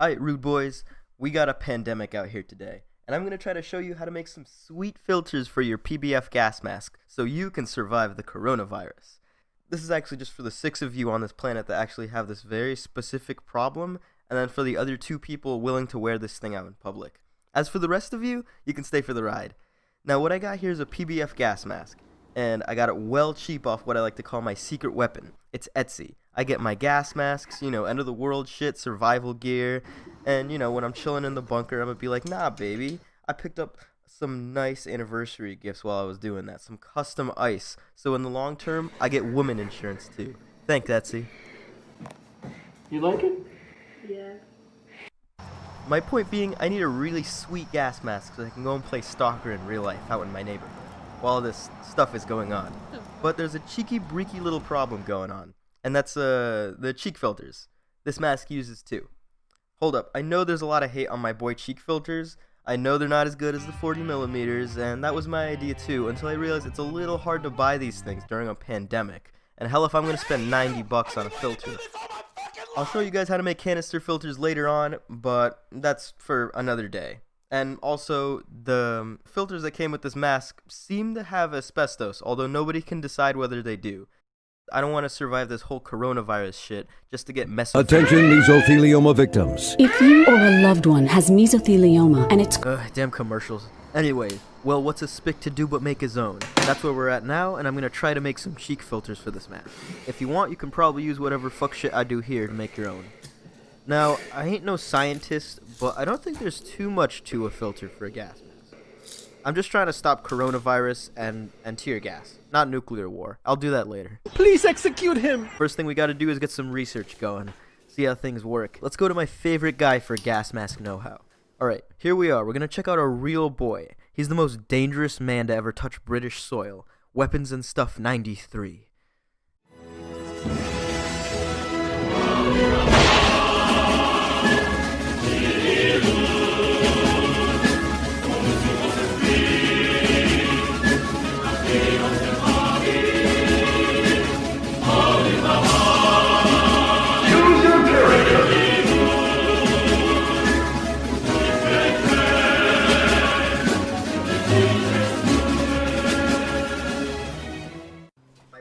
Alright, rude boys, we got a pandemic out here today, and I'm going to try to show you how to make some sweet filters for your PBF gas mask so you can survive the coronavirus. This is actually just for the 6 of you on this planet that actually have this very specific problem, and then for the other 2 people willing to wear this thing out in public. As for the rest of you, you can stay for the ride. Now what I got here is a PBF gas mask, and I got it well cheap off what I like to call my secret weapon. It's Etsy. I get my gas masks, end of the world shit, survival gear, and when I'm chilling in the bunker, I'm gonna be like, nah baby, I picked up some nice anniversary gifts while I was doing that, some custom ice, so in the long term, I get woman insurance too. Thanks, Etsy. You like it? Yeah. My point being, I need a really sweet gas mask so I can go and play stalker in real life out in my neighborhood while this stuff is going on. But there's a cheeky breaky little problem going on, and that's the cheek filters. This mask uses too. Hold up, I know there's a lot of hate on my boy cheek filters. I know they're not as good as the 40mm, and that was my idea too, until I realized it's a little hard to buy these things during a pandemic. And hell if I'm gonna spend 90 bucks on a filter. I'll show you guys how to make canister filters later on, but that's for another day. And also, the filters that came with this mask seem to have asbestos, although nobody can decide whether they do. I don't want to survive this whole coronavirus shit just to get mesothelioma. Attention mesothelioma victims. If you or a loved one has mesothelioma and it's... Damn commercials. Anyway, well, what's a spick to do but make his own? That's where we're at now, and I'm gonna try to make some cheek filters for this mask. If you want, you can probably use whatever fuck shit I do here to make your own. Now, I ain't no scientist, but I don't think there's too much to a filter for a gas mask. I'm just trying to stop coronavirus and tear gas, not nuclear war. I'll do that later. Please execute him! First thing we gotta do is get some research going, see how things work. Let's go to my favorite guy for gas mask know-how. Alright, here we are. We're gonna check out a real boy. He's the most dangerous man to ever touch British soil. Weapons and Stuff 93.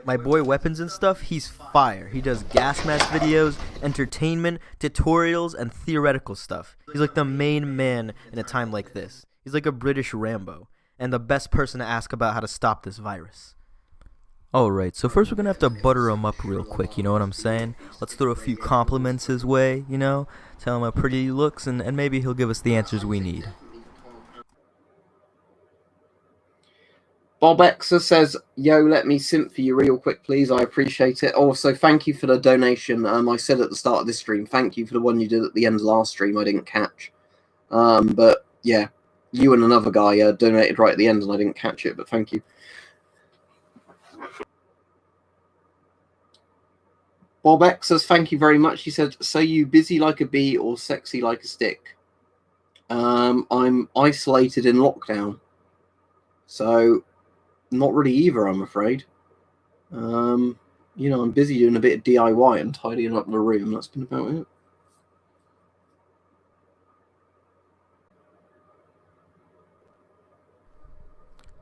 My boy Weapons and Stuff, he's fire. He does gas mask videos, entertainment, tutorials, and theoretical stuff. He's like the main man in a time like this. He's like a British Rambo, and the best person to ask about how to stop this virus. Alright, so first we're gonna have to butter him up real quick, you know what I'm saying? Let's throw a few compliments his way, tell him how pretty he looks, and maybe he'll give us the answers we need. Bob Exer says, yo, let me simp for you real quick, please. I appreciate it. Also, thank you for the donation. I said at the start of this stream, thank you for the one you did at the end of last stream I didn't catch. But, yeah, you and another guy donated right at the end and I didn't catch it, but thank you. Bob X says, thank you very much. He said, so you busy like a bee or sexy like a stick? I'm isolated in lockdown. So... not really either, I'm afraid. I'm busy doing a bit of DIY and tidying up the room. That's been about it.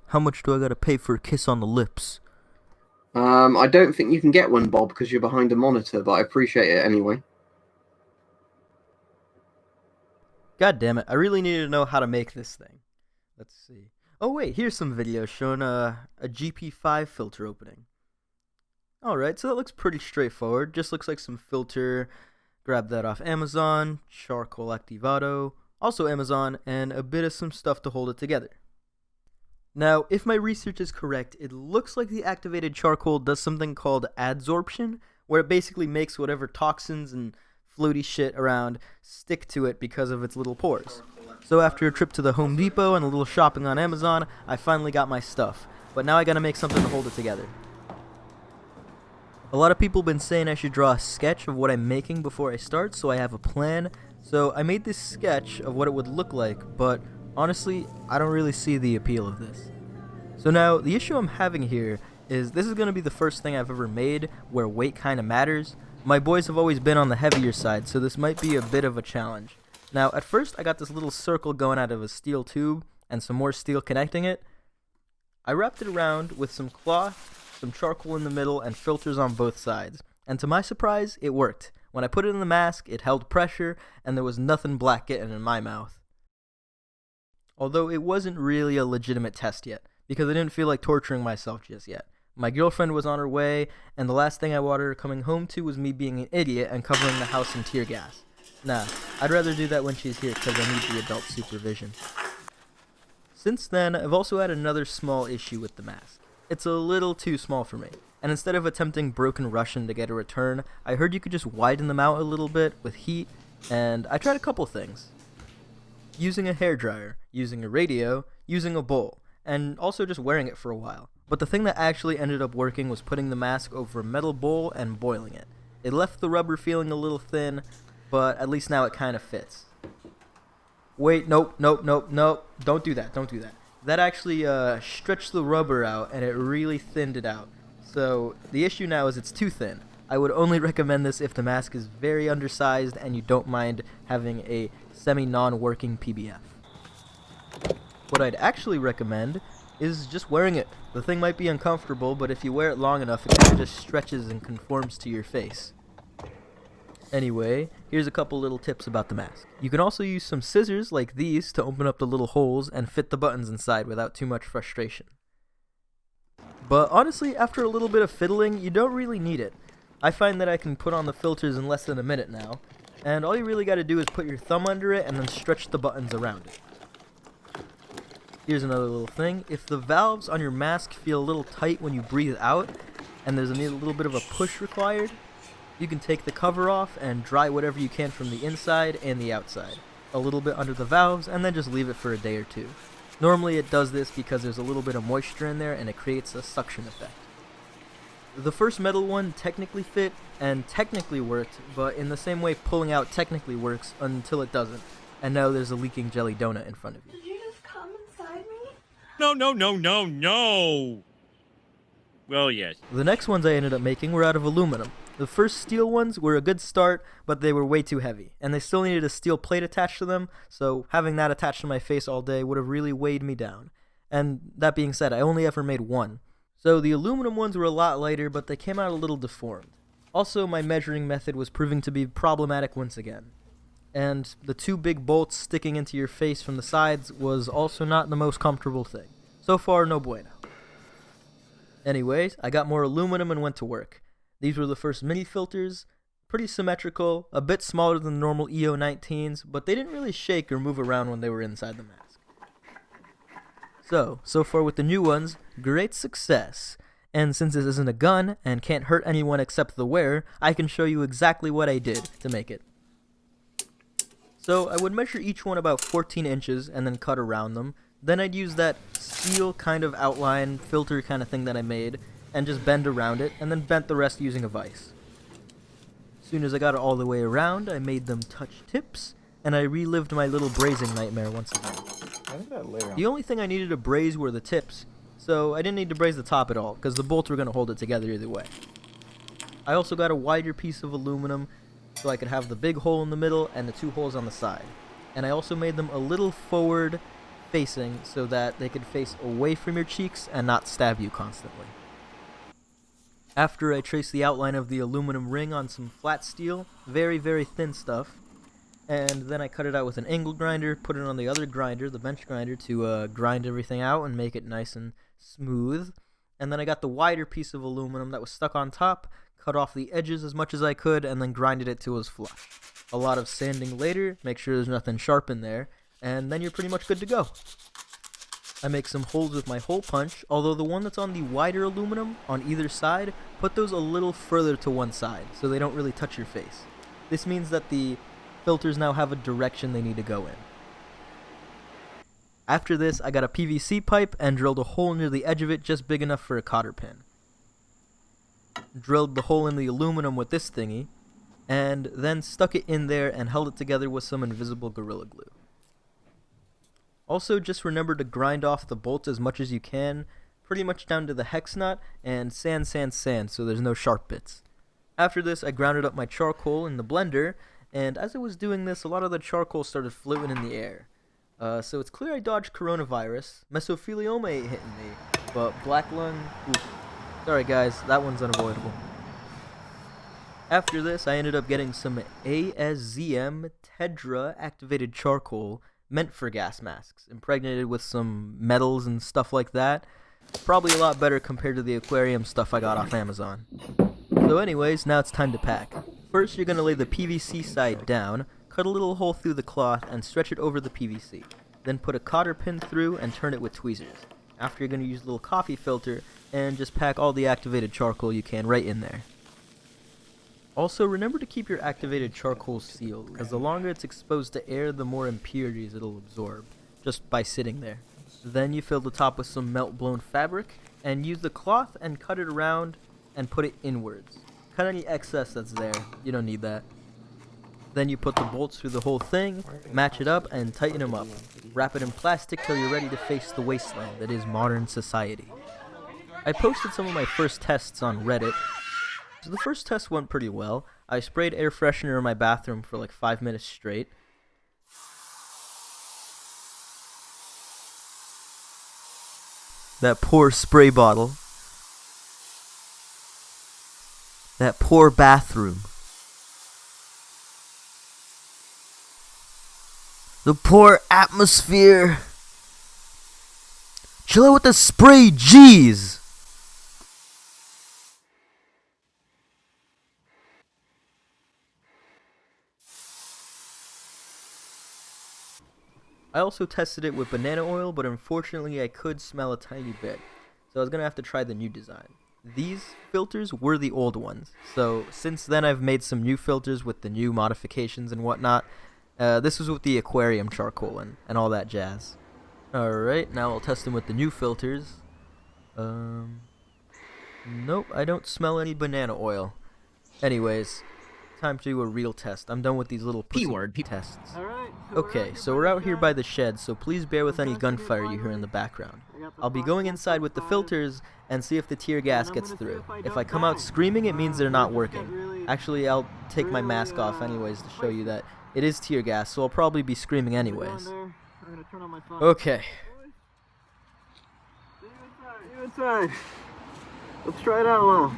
How much do I gotta pay for a kiss on the lips? I don't think you can get one, Bob, because you're behind a monitor, but I appreciate it anyway. God damn it, I really need to know how to make this thing. Let's see. Oh wait, here's some videos showing a GP5 filter opening. Alright, so that looks pretty straightforward. Just looks like some filter. Grab that off Amazon, charcoal activado, also Amazon, and a bit of some stuff to hold it together. Now, if my research is correct, it looks like the activated charcoal does something called adsorption, where it basically makes whatever toxins and floaty shit around stick to it because of its little pores. So after a trip to the Home Depot and a little shopping on Amazon, I finally got my stuff. But now I gotta make something to hold it together. A lot of people have been saying I should draw a sketch of what I'm making before I start, so I have a plan. So I made this sketch of what it would look like, but honestly, I don't really see the appeal of this. So now, the issue I'm having here is this is gonna be the first thing I've ever made where weight kinda matters. My boys have always been on the heavier side, so this might be a bit of a challenge. Now, at first, I got this little circle going out of a steel tube and some more steel connecting it. I wrapped it around with some cloth, some charcoal in the middle, and filters on both sides. And to my surprise, it worked. When I put it in the mask, it held pressure, and there was nothing black getting in my mouth. Although it wasn't really a legitimate test yet, because I didn't feel like torturing myself just yet. My girlfriend was on her way, and the last thing I wanted her coming home to was me being an idiot and covering the house in tear gas. Nah, I'd rather do that when she's here because I need the adult supervision. Since then, I've also had another small issue with the mask. It's a little too small for me, and instead of attempting broken Russian to get a return, I heard you could just widen them out a little bit with heat, and I tried a couple things. Using a hairdryer, using a radio, using a bowl, and also just wearing it for a while. But the thing that actually ended up working was putting the mask over a metal bowl and boiling it. It left the rubber feeling a little thin, but at least now it kind of fits. Wait, nope, don't do that. That actually stretched the rubber out, and it really thinned it out. So the issue now is it's too thin. I would only recommend this if the mask is very undersized and you don't mind having a semi-non-working PBF. What I'd actually recommend is just wearing it. The thing might be uncomfortable, but if you wear it long enough, it kind of just stretches and conforms to your face. Anyway, here's a couple little tips about the mask. You can also use some scissors like these to open up the little holes and fit the buttons inside without too much frustration. But honestly, after a little bit of fiddling, you don't really need it. I find that I can put on the filters in less than a minute now, and all you really gotta do is put your thumb under it and then stretch the buttons around it. Here's another little thing. If the valves on your mask feel a little tight when you breathe out, and there's a little bit of a push required, you can take the cover off and dry whatever you can from the inside and the outside, a little bit under the valves, and then just leave it for a day or two. Normally it does this because there's a little bit of moisture in there and it creates a suction effect. The first metal one technically fit and technically worked, but in the same way pulling out technically works until it doesn't, and now there's a leaking jelly donut in front of you. Did you just come inside me? No. Well, yes. The next ones I ended up making were out of aluminum. The first steel ones were a good start, but they were way too heavy, and they still needed a steel plate attached to them, so having that attached to my face all day would have really weighed me down. And that being said, I only ever made one. So the aluminum ones were a lot lighter, but they came out a little deformed. Also, my measuring method was proving to be problematic once again. And the two big bolts sticking into your face from the sides was also not the most comfortable thing. So far, no bueno. Anyways, I got more aluminum and went to work. These were the first mini filters, pretty symmetrical, a bit smaller than normal EO19s, but they didn't really shake or move around when they were inside the mask. So far with the new ones, great success. And since this isn't a gun and can't hurt anyone except the wearer, I can show you exactly what I did to make it. So I would measure each one about 14 inches and then cut around them. Then I'd use that steel kind of outline filter kind of thing that I made and just bend around it, and then bent the rest using a vise. As soon as I got it all the way around, I made them touch tips, and I relived my little brazing nightmare once again. The only thing I needed to braze were the tips, so I didn't need to braze the top at all, because the bolts were going to hold it together either way. I also got a wider piece of aluminum, so I could have the big hole in the middle and the two holes on the side. And I also made them a little forward facing so that they could face away from your cheeks and not stab you constantly. After I traced the outline of the aluminum ring on some flat steel, very, very thin stuff, and then I cut it out with an angle grinder, put it on the other grinder, the bench grinder, to grind everything out and make it nice and smooth. And then I got the wider piece of aluminum that was stuck on top, cut off the edges as much as I could, and then grinded it till it was flush. A lot of sanding later, make sure there's nothing sharp in there, and then you're pretty much good to go. I make some holes with my hole punch, although the one that's on the wider aluminum on either side, put those a little further to one side so they don't really touch your face. This means that the filters now have a direction they need to go in. After this, I got a PVC pipe and drilled a hole near the edge of it just big enough for a cotter pin. Drilled the hole in the aluminum with this thingy, and then stuck it in there and held it together with some invisible Gorilla Glue. Also, just remember to grind off the bolts as much as you can, pretty much down to the hex nut, and sand so there's no sharp bits. After this, I grounded up my charcoal in the blender, and as I was doing this, a lot of the charcoal started floating in the air. So it's clear I dodged coronavirus. Mesothelioma ain't hitting me, but black lung, oof. Sorry guys, that one's unavoidable. After this, I ended up getting some ASZM Tedra activated charcoal meant for gas masks, impregnated with some metals and stuff like that. Probably a lot better compared to the aquarium stuff I got off Amazon. So anyways, now it's time to pack. First, you're going to lay the PVC side down, cut a little hole through the cloth, and stretch it over the PVC. Then put a cotter pin through and turn it with tweezers. After, you're going to use a little coffee filter and just pack all the activated charcoal you can right in there. Also, remember to keep your activated charcoal sealed, because the longer it's exposed to air, the more impurities it'll absorb, just by sitting there. Then you fill the top with some melt-blown fabric, and use the cloth and cut it around and put it inwards. Cut any excess that's there, you don't need that. Then you put the bolts through the whole thing, match it up, and tighten them up. Wrap it in plastic till you're ready to face the wasteland that is modern society. I posted some of my first tests on Reddit. So the first test went pretty well. I sprayed air freshener in my bathroom for like 5 minutes straight. That poor spray bottle. That poor bathroom. The poor atmosphere. Chill out with the spray, jeez! I also tested it with banana oil, but unfortunately I could smell a tiny bit. So I was gonna have to try the new design. These filters were the old ones. So since then I've made some new filters with the new modifications and whatnot. This was with the aquarium charcoal and all that jazz. Alright, now I'll test them with the new filters. Nope, I don't smell any banana oil. Anyways, time to do a real test. I'm done with these little pussy tests. Okay, so we're out here by the shed, so please bear with any gunfire you hear in the background. I'll be going inside with the filters and see if the tear gas gets through. If I come out screaming, it means they're not working. Actually, I'll take my mask off anyways to show you that it is tear gas, so I'll probably be screaming anyways. Okay. See you inside. Let's try it out a little.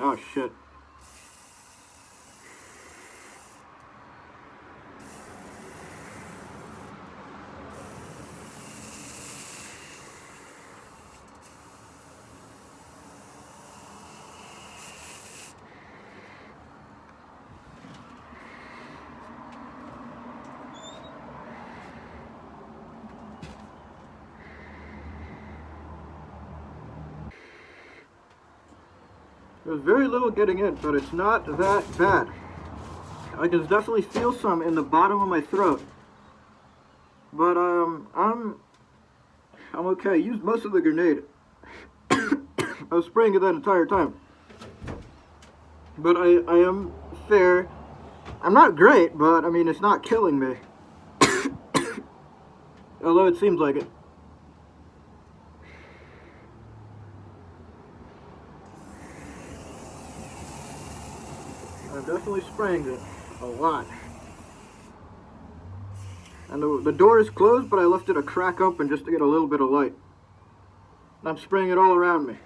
Oh shit. There's very little getting in, but it's not that bad. I can definitely feel some in the bottom of my throat. But I'm okay. I used most of the grenade. I was spraying it that entire time. But I am fair. I'm not great, but I mean it's not killing me. Although it seems like it. I'm definitely spraying it a lot. And the door is closed, but I left it a crack open just to get a little bit of light. And I'm spraying it all around me.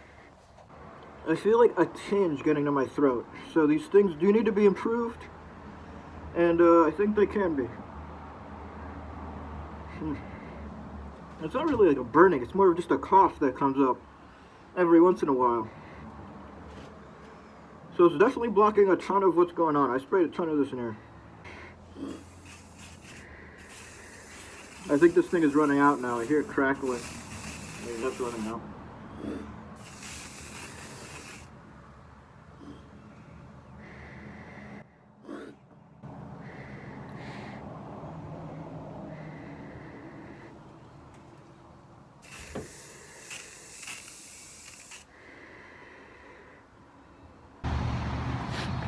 I feel like a tinge getting to my throat. So these things do need to be improved. And I think they can be. It's not really like a burning, it's more of just a cough that comes up every once in a while. So it's definitely blocking a ton of what's going on. I sprayed a ton of this in here. I think this thing is running out now. I hear it crackling. Maybe that's running out.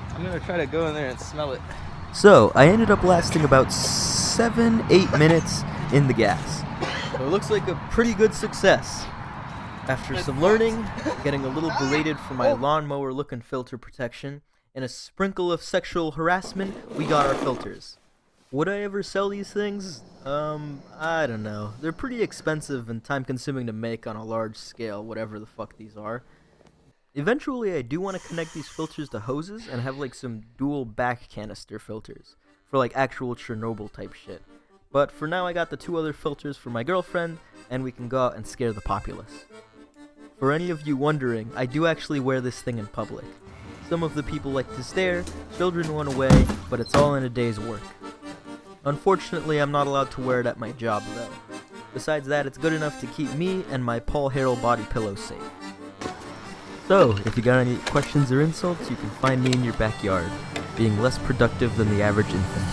I'm gonna try to go in there and smell it. So, I ended up lasting about 7-8 minutes in the gas. So it looks like a pretty good success. After some learning, getting a little berated for my lawnmower looking filter protection, and a sprinkle of sexual harassment, we got our filters. Would I ever sell these things? I don't know. They're pretty expensive and time consuming to make on a large scale, whatever the fuck these are. Eventually, I do want to connect these filters to hoses and have like some dual back canister filters for like actual Chernobyl type shit. But for now, I got the 2 other filters for my girlfriend, and we can go out and scare the populace. For any of you wondering, I do actually wear this thing in public. Some of the people like to stare, children run away, but it's all in a day's work. Unfortunately, I'm not allowed to wear it at my job though. Besides that, it's good enough to keep me and my Paul Harrell body pillow safe. So, if you got any questions or insults, you can find me in your backyard, being less productive than the average infant.